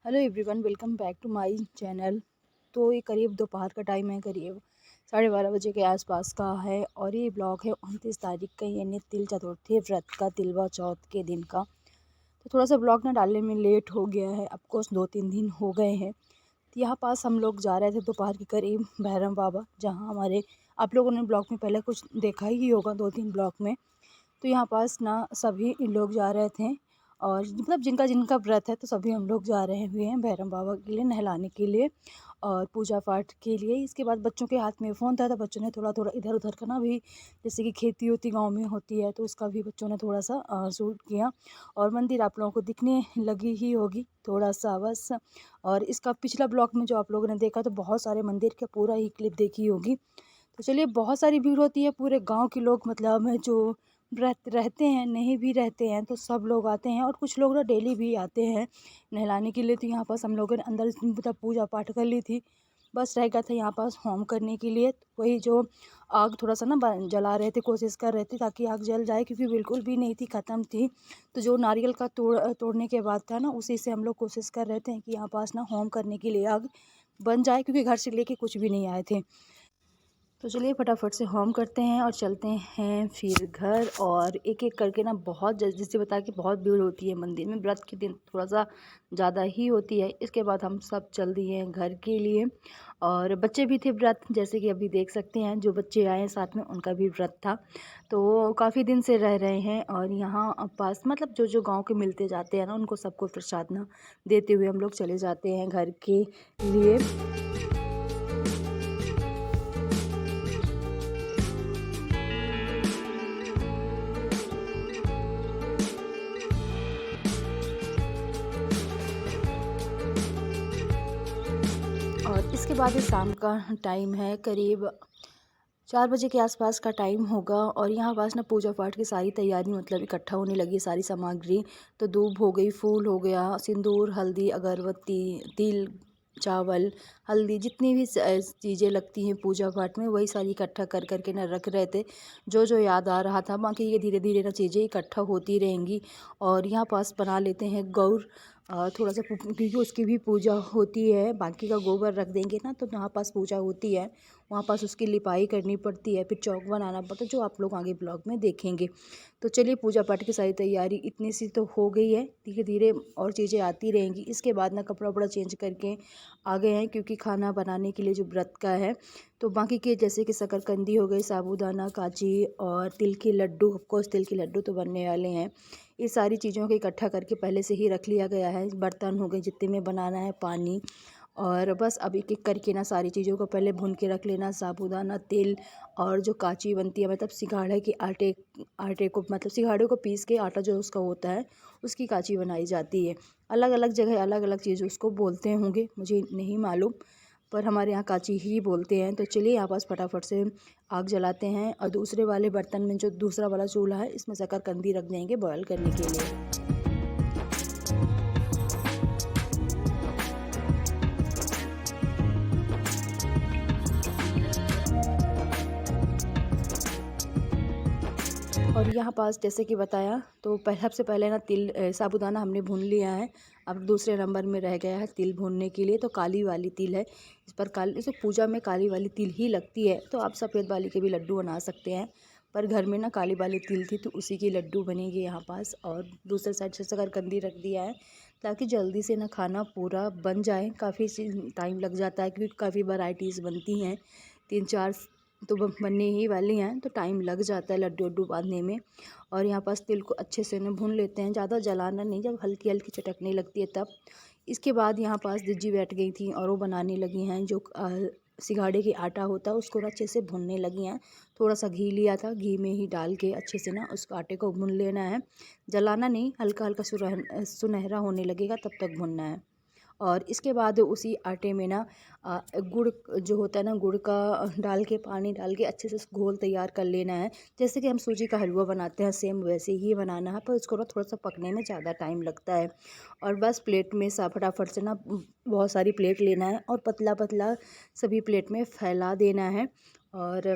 Hello everyone, welcome back to my channel. तो ये करीब दोपहर का टाइम है, करीब 12:30 बजे के आसपास का है और ये ब्लॉग है 29 तारीख का, यानी तिल चतुर्थी व्रत का, तिलवा चौथ के दिन का। तो थोड़ा सा ब्लॉग ना डालने में लेट हो गया है, ऑफकोर्स 2-3 दिन हो गए हैं। तो यहाँ पास हम लोग जा रहे थे दोपहर के करीब भैरम बाबा, जहाँ हमारे आप लोगों ने ब्लॉग में पहले कुछ देखा ही होगा 2-3 ब्लॉग में। तो यहाँ पास ना सभी लोग जा रहे थे और मतलब जिनका जिनका व्रत है, तो सभी हम लोग जा रहे हुए हैं भैरम बाबा के लिए, नहलाने के लिए और पूजा पाठ के लिए। इसके बाद बच्चों के हाथ में फ़ोन था, तो बच्चों ने थोड़ा थोड़ा इधर उधर का ना भी, जैसे कि खेती होती गांव में होती है, तो उसका भी बच्चों ने थोड़ा सा शूट किया। और मंदिर आप लोगों को दिखने लगी ही होगी थोड़ा सा बस। और इसका पिछला ब्लॉग में जो आप लोगों ने देखा, तो बहुत सारे मंदिर का पूरा ही क्लिप देखी होगी। तो चलिए, बहुत सारी भीड़ होती है, पूरे गांव के लोग मतलब जो रहते हैं, नहीं भी रहते हैं, तो सब लोग आते हैं और कुछ लोग ना डेली भी आते हैं नहलाने के लिए। तो यहाँ पास हम लोगों ने अंदर मतलब पूजा पाठ कर ली थी, बस रह गया था यहाँ पास होम करने के लिए। तो वही जो आग थोड़ा सा ना जला रहे थे, कोशिश कर रहे थे ताकि आग जल जाए, क्योंकि बिल्कुल भी नहीं थी, ख़त्म थी। तो जो नारियल का तोड़ने के बाद था ना, उसी से हम लोग कोशिश कर रहे थे कि यहाँ पास ना होम करने के लिए आग बन जाए, क्योंकि घर से लेके कुछ भी नहीं आए थे। तो चलिए फटाफट से होम करते हैं और चलते हैं फिर घर। और एक एक करके ना, बहुत जल्दी से बता के बहुत भीड़ होती है मंदिर में, व्रत के दिन थोड़ा सा ज़्यादा ही होती है। इसके बाद हम सब चल दिए हैं घर के लिए। और बच्चे भी थे व्रत, जैसे कि अभी देख सकते हैं, जो बच्चे आए हैं साथ में उनका भी व्रत था। तो काफ़ी दिन से रह रहे हैं और यहाँ पास मतलब जो जो गाँव के मिलते जाते हैं ना, उनको सबको प्रसाद ना देते हुए हम लोग चले जाते हैं घर के लिए। और इसके बाद ये शाम का टाइम है, करीब 4 बजे के आसपास का टाइम होगा। और यहाँ पास ना पूजा पाठ की सारी तैयारी मतलब इकट्ठा होने लगी, सारी सामग्री। तो दूब हो गई, फूल हो गया, सिंदूर, हल्दी, अगरबत्ती, तिल, चावल, हल्दी, जितनी भी चीज़ें लगती हैं पूजा पाठ में, वही सारी इकट्ठा कर करके ना रख रहे थे। जो जो याद आ रहा था, बाकी ये धीरे धीरे ना चीज़ें इकट्ठा होती रहेंगी। और यहाँ पास बना लेते हैं गौर, थोड़ा सा, क्योंकि उसकी भी पूजा होती है। बाकी का गोबर रख देंगे ना, तो यहाँ पास पूजा होती है, वहाँ पास उसकी लिपाई करनी पड़ती है, फिर चौक बनाना पड़ता है, जो आप लोग आगे ब्लॉग में देखेंगे। तो चलिए, पूजा पाठ की सारी तैयारी इतनी सी तो हो गई है, धीरे धीरे और चीज़ें आती रहेंगी। इसके बाद ना कपड़ा वपड़ा चेंज करके आ गए हैं, क्योंकि खाना बनाने के लिए जो व्रत का है। तो बाकी के जैसे कि शकरकंदी हो गई, साबूदाना, काजी और तिल के लड्डू, ऑफकोर्स तिल के लड्डू तो बनने वाले हैं। ये सारी चीज़ों को इकट्ठा करके पहले से ही रख लिया गया है। बर्तन हो गए जितने में बनाना है, पानी, और बस अब एक एक करके ना सारी चीज़ों को पहले भून के रख लेना। साबूदाना, तिल और जो काची बनती है, मतलब सिंघाड़े के आटे आटे को, मतलब सिंघाड़े को पीस के आटा जो उसका होता है, उसकी काची बनाई जाती है। अलग अलग जगह अलग अलग चीज़ उसको बोलते होंगे, मुझे नहीं मालूम, पर हमारे यहाँ काची ही बोलते हैं। तो चलिए, यहाँ पास फटाफट से आग जलाते हैं और दूसरे वाले बर्तन में, जो दूसरा वाला चूल्हा है, इसमें शकरकंदी रख देंगे बॉयल करने के लिए। और यहाँ पास जैसे कि बताया, तो सबसे पहले ना तिल, साबूदाना हमने भून लिया है। अब दूसरे नंबर में रह गया है तिल भूनने के लिए। तो काली वाली तिल है, इस पर काली, इसे पूजा में काली वाली तिल ही लगती है। तो आप सफ़ेद वाली के भी लड्डू बना सकते हैं, पर घर में ना काली वाली तिल थी, तो उसी की लड्डू बनेंगे यहाँ पास। और दूसरे साइड से शकरकंदी रख दिया है, ताकि जल्दी से ना खाना पूरा बन जाए। काफ़ी टाइम लग जाता है, क्योंकि काफ़ी वैराइटीज़ बनती हैं, 3-4 तो बनने ही वाली हैं, तो टाइम लग जाता है लड्डू वड्डू बांधने में। और यहाँ पास तिल को अच्छे से ना भून लेते हैं, ज़्यादा जलाना नहीं, जब हल्की हल्की चटकने लगती है तब। इसके बाद यहाँ पास दीदी बैठ गई थी और वो बनाने लगी हैं जो सिंघाड़े की आटा होता है, उसको ना अच्छे से भूनने लगी हैं। थोड़ा सा घी लिया था, घी में ही डाल के अच्छे से ना उस आटे को भून लेना है, जलाना नहीं, हल्का हल्का सुनहरा होने लगेगा तब तक भूनना है। और इसके बाद उसी आटे में ना गुड़ जो होता है ना, गुड़ का डाल के, पानी डाल के अच्छे से घोल तैयार कर लेना है। जैसे कि हम सूजी का हलवा बनाते हैं, सेम वैसे ही बनाना है, पर उसको ना थोड़ा सा पकने में ज़्यादा टाइम लगता है। और बस प्लेट में फटाफट से ना बहुत सारी प्लेट लेना है और पतला पतला सभी प्लेट में फैला देना है। और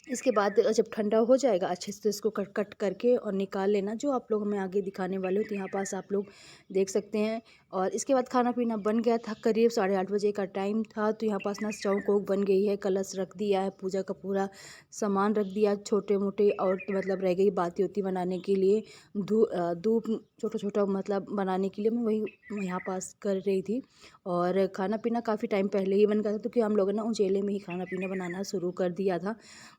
इसके बाद जब ठंडा हो जाएगा, अच्छे से इसको कट कट करके और निकाल लेना, जो आप लोग मैं आगे दिखाने वाले हूँ। तो यहाँ पास आप लोग देख सकते हैं, और इसके बाद खाना पीना बन गया था, करीब 8:30 बजे का टाइम था। तो यहाँ पास ना चौक वौक बन गई है, कलश रख दिया है, पूजा का पूरा सामान रख दिया छोटे मोटे, और तो मतलब रह गई बाती होती बनाने के लिए धूप छोटा छोटा मतलब बनाने के लिए मैं वही यहाँ पास कर रही थी। और खाना पीना काफ़ी टाइम पहले ही बन गया था, क्योंकि हम लोगों ने उजेले में ही खाना पीना बनाना शुरू कर दिया था।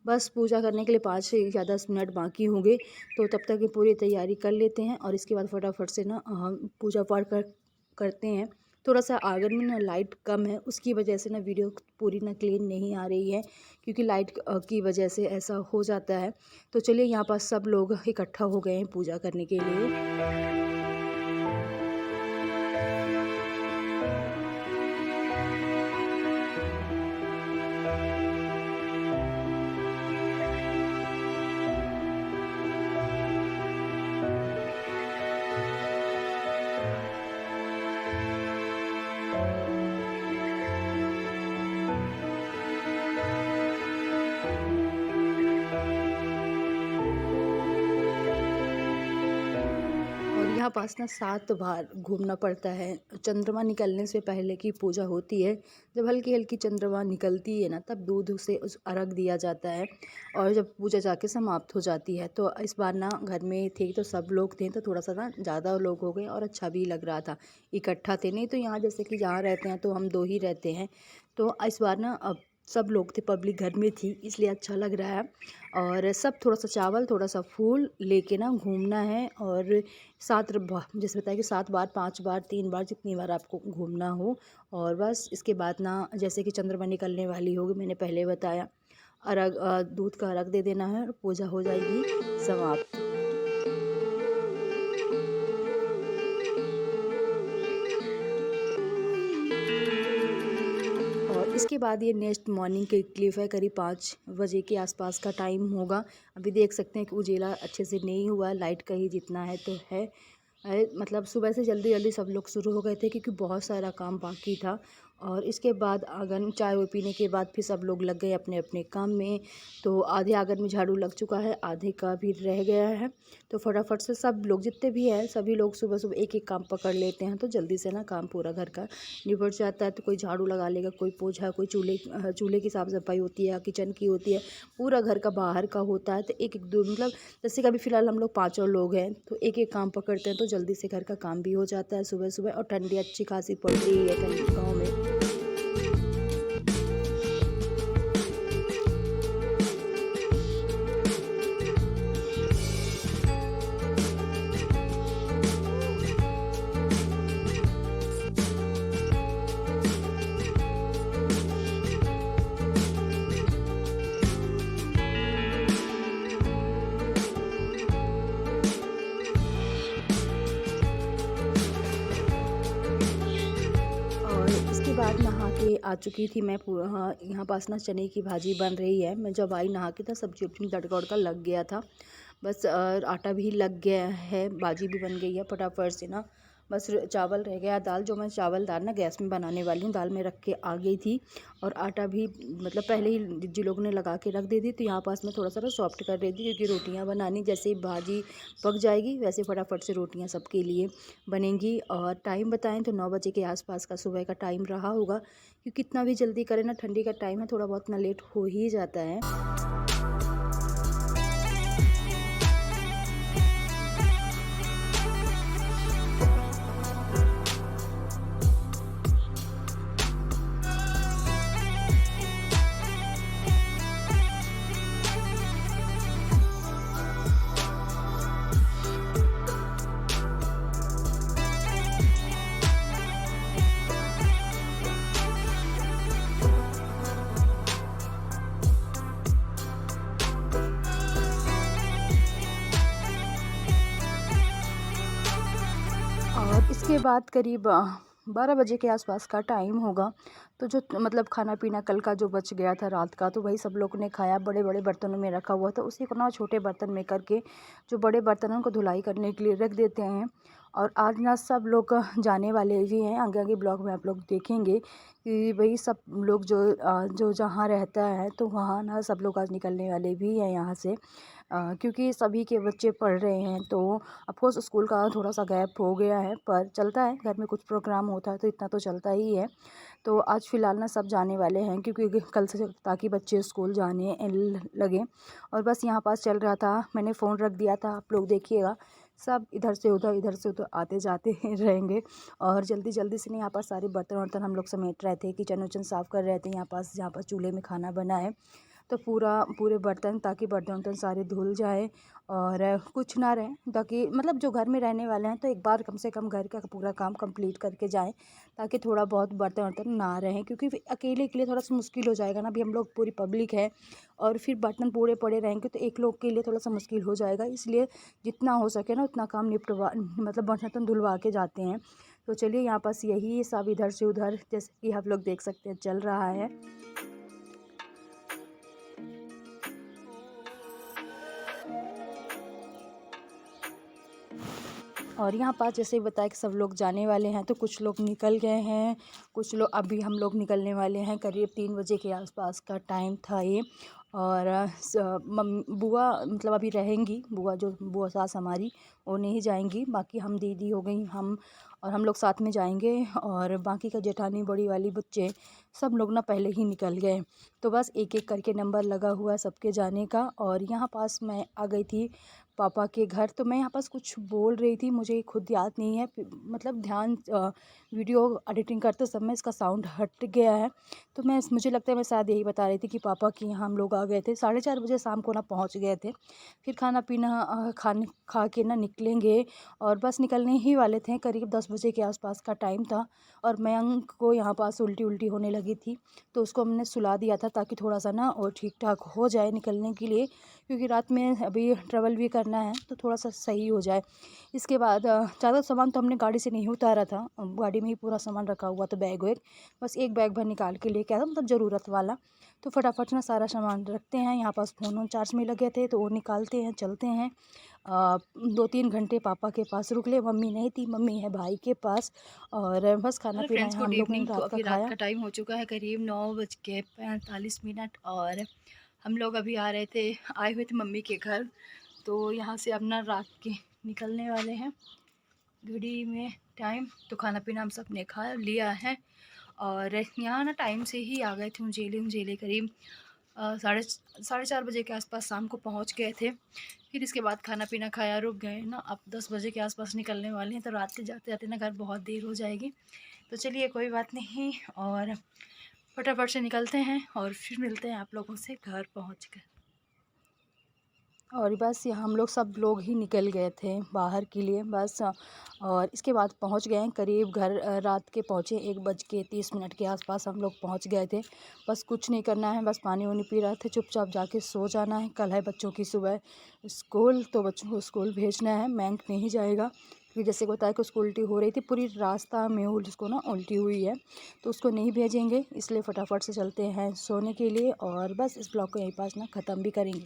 बस पूजा करने के लिए 5 से या 10 मिनट बाकी होंगे, तो तब तक ये पूरी तैयारी कर लेते हैं और इसके बाद फटाफट से ना हम पूजा पाठ करते हैं। थोड़ा सा आंगन में ना लाइट कम है, उसकी वजह से ना वीडियो पूरी ना क्लीन नहीं आ रही है, क्योंकि लाइट की वजह से ऐसा हो जाता है। तो चलिए, यहाँ पर सब लोग इकट्ठा हो गए हैं पूजा करने के लिए। और यहाँ पास ना 7 बार घूमना पड़ता है। चंद्रमा निकलने से पहले की पूजा होती है। जब हल्की हल्की चंद्रमा निकलती है ना, तब दूध से उस अर्घ दिया जाता है, और जब पूजा जाके समाप्त हो जाती है। तो इस बार ना घर में थे तो सब लोग थे, तो थोड़ा सा ना ज़्यादा लोग हो गए और अच्छा भी लग रहा था, इकट्ठा थे। नहीं तो यहाँ जैसे कि जहाँ रहते हैं तो हम 2 ही रहते हैं, तो इस बार ना अब सब लोग थे, पब्लिक घर में थी, इसलिए अच्छा लग रहा है। और सब थोड़ा सा चावल थोड़ा सा फूल लेके ना घूमना है, और 7 जैसे बताया कि 7 बार 5 बार 3 बार जितनी बार आपको घूमना हो। और बस इसके बाद ना जैसे कि चंद्रमा निकलने वाली होगी, मैंने पहले बताया, अर्घ दूध का अर्घ दे देना है और पूजा हो जाएगी समाप्त। और इसके बाद ये नेक्स्ट मॉर्निंग की क्लिप है, करीब 5 बजे के आसपास का टाइम होगा। अभी देख सकते हैं कि उजेला अच्छे से नहीं हुआ, लाइट का ही जितना है तो है। मतलब सुबह से जल्दी जल्दी सब लोग शुरू हो गए थे, क्योंकि बहुत सारा काम बाकी था। और इसके बाद आंगन चाय वो पीने के बाद फिर सब लोग लग गए अपने अपने काम में। तो आधे आंगन में झाड़ू लग चुका है, आधे का भी रह गया है। तो फटाफट से सब लोग जितने भी हैं सभी लोग सुबह सुबह एक एक काम पकड़ लेते हैं, तो जल्दी से ना काम पूरा घर का निपट जाता है। तो कोई झाड़ू लगा लेगा, कोई पोछा, कोई चूल्हे की साफ़ सफाई होती है, किचन की होती है, पूरा घर का बाहर का होता है। तो एक एक दो मतलब जैसे कि अभी फ़िलहाल हम लोग 5 लोग हैं, तो एक एक काम पकड़ते हैं, तो जल्दी से घर का काम भी हो जाता है सुबह सुबह। और ठंडी अच्छी खासी पड़ रही है ठंडी गाँव में। और इसके बाद नहा के आ चुकी थी मैं हाँ, यहाँ पास ना चने की भाजी बन रही है। मैं जब आई नहा के तो सब्जी अपनी तड़का वड़का लग गया था, बस आटा भी लग गया है, भाजी भी बन गई है फटाफट से ना। बस चावल रह गया, दाल जो मैं चावल दाल ना गैस में बनाने वाली हूँ, दाल में रख के आ गई थी। और आटा भी मतलब पहले ही जिन लोगों ने लगा के रख दी थी। तो यहाँ पास मैं थोड़ा सा ना सॉफ्ट कर रही थी, क्योंकि रोटियाँ बनानी, जैसे ही भाजी पक जाएगी वैसे फटाफट से रोटियाँ सबके लिए बनेंगी। और टाइम बताएं तो 9 बजे के आसपास का सुबह का टाइम रहा होगा, क्योंकि कितना भी जल्दी करें ना, ठंडी का टाइम है, थोड़ा बहुत ना लेट हो ही जाता है। और इसके बाद करीब 12 बजे के आसपास का टाइम होगा। तो जो मतलब खाना पीना कल का जो बच गया था रात का, तो वही सब लोगों ने खाया, बड़े बड़े बर्तनों में रखा हुआ था। उसी को ना छोटे बर्तन में करके जो बड़े बर्तन हैं उनको धुलाई करने के लिए रख देते हैं। और आज ना सब लोग जाने वाले भी हैं, आगे आगे ब्लॉग में आप लोग देखेंगे कि वही सब लोग जो जहाँ रहता है, तो वहाँ ना सब लोग आज निकलने वाले भी हैं यहाँ से। क्योंकि सभी के बच्चे पढ़ रहे हैं। तो ऑफकोर्स स्कूल का थोड़ा सा गैप हो गया है, पर चलता है, घर में कुछ प्रोग्राम होता है तो इतना तो चलता ही है। तो आज फ़िलहाल ना सब जाने वाले हैं, क्योंकि कल से ताकि बच्चे स्कूल जाने लगे। और बस यहाँ पास चल रहा था, मैंने फ़ोन रख दिया था, आप लोग देखिएगा सब इधर से उधर आते जाते रहेंगे। और जल्दी जल्दी से नहीं, यहाँ पास सारे बर्तन वर्तन हम लोग समेट रहे थे, किचन उचन साफ़ कर रहे थे। यहाँ पास जहाँ पर चूल्हे में खाना बना है तो पूरे बर्तन, ताकि बर्तन वर्तन सारे धुल जाए और कुछ ना रहे, ताकि मतलब जो घर में रहने वाले हैं तो एक बार कम से कम घर का पूरा काम कंप्लीट करके जाएं, ताकि थोड़ा बहुत बर्तन वर्तन ना रहें। क्योंकि फिर अकेले के लिए थोड़ा सा मुश्किल हो जाएगा ना, अभी हम लोग पूरी पब्लिक है और फिर बर्तन पूरे पड़े रहेंगे तो एक लोग के लिए थोड़ा सा मुश्किल हो जाएगा। इसलिए जितना हो सके ना उतना काम निपटवा, मतलब बर्तन धुलवा के जाते हैं। तो चलिए, यहाँ पास यही सब इधर से उधर, जैसे कि आप लोग देख सकते हैं, चल रहा है। और यहाँ पास जैसे बताया कि सब लोग जाने वाले हैं, तो कुछ लोग निकल गए हैं, कुछ लोग अभी हम लोग निकलने वाले हैं। करीब 3 बजे के आसपास का टाइम था ये। और बुआ मतलब अभी रहेंगी, बुआ जो बुआ सास हमारी, वो नहीं जाएंगी। बाकी हम दीदी हो गई, हम लोग साथ में जाएंगे। और बाकी का जेठानी बड़ी वाली बच्चे सब लोग ना पहले ही निकल गए। तो बस एक एक करके नंबर लगा हुआ है सबके जाने का। और यहाँ पास मैं आ गई थी पापा के घर। तो मैं यहाँ पास कुछ बोल रही थी, मुझे खुद याद नहीं है, मतलब ध्यान वीडियो एडिटिंग करते समय इसका साउंड हट गया है। तो मुझे लगता है मैं शायद यही बता रही थी कि पापा के यहाँ हम लोग आ गए थे, 4:30 बजे शाम को ना पहुँच गए थे। फिर खाना पीना खा के ना निकलेंगे, और बस निकलने ही वाले थे। करीब 10 बजे के आसपास का टाइम था। और मयंक को यहाँ पास उल्टी होने लगी थी, तो उसको हमने सुला दिया था, ताकि थोड़ा सा ना और ठीक ठाक हो जाए निकलने के लिए, क्योंकि रात में अभी ट्रैवल भी करना है तो थोड़ा सा सही हो जाए। इसके बाद ज़्यादा सामान तो हमने गाड़ी से नहीं उतारा था, गाड़ी में ही पूरा सामान रखा हुआ था, बैग वैग बस एक बैग भर निकाल के लेके आया था, मतलब ज़रूरत वाला। तो फटाफट ना सारा सामान रखते हैं। यहाँ पास फ़ोन चार्ज में लगे थे तो वो निकालते हैं, चलते हैं। 2-3 घंटे पापा के पास रुक ले, मम्मी नहीं थी, मम्मी है भाई के पास। और बस खाना पीना फ्रेंड्स, हम गुड लोग ने इवनिंग। तो रात का अभी रात खाया। का टाइम हो चुका है, करीब 9:45। और हम लोग अभी आए हुए थे मम्मी के घर। तो यहाँ से अपना रात के निकलने वाले हैं। घड़ी में टाइम तो खाना पीना हम सब ने खा लिया है। और यहाँ ना टाइम से ही आ गए थे, उंजेले करीब 4:30 बजे के आसपास शाम को पहुँच गए थे। फिर इसके बाद खाना पीना खाया, रुक गए ना। अब 10 बजे के आसपास निकलने वाले हैं, तो रात के जाते जाते ना घर बहुत देर हो जाएगी। तो चलिए, कोई बात नहीं, और फटाफट से निकलते हैं और फिर मिलते हैं आप लोगों से घर पहुँच कर। और बस यहाँ हम लोग सब लोग ही निकल गए थे बाहर के लिए बस। और इसके बाद पहुँच गए हैं करीब घर, रात के पहुँचे 1:30 के आसपास हम लोग पहुँच गए थे। बस कुछ नहीं करना है, बस पानी वानी पी रहे थे, चुपचाप जाके सो जाना है। कल है बच्चों की सुबह स्कूल, तो बच्चों को स्कूल भेजना है। मैंक नहीं जाएगा, क्योंकि जैसे को बताया कि उसको उल्टी हो रही थी, पूरी रास्ता में उसको ना उल्टी हुई है, तो उसको नहीं भेजेंगे। इसलिए फटाफट से चलते हैं सोने के लिए, और बस इस ब्लॉग को यहीं पास ना ख़त्म भी करेंगे।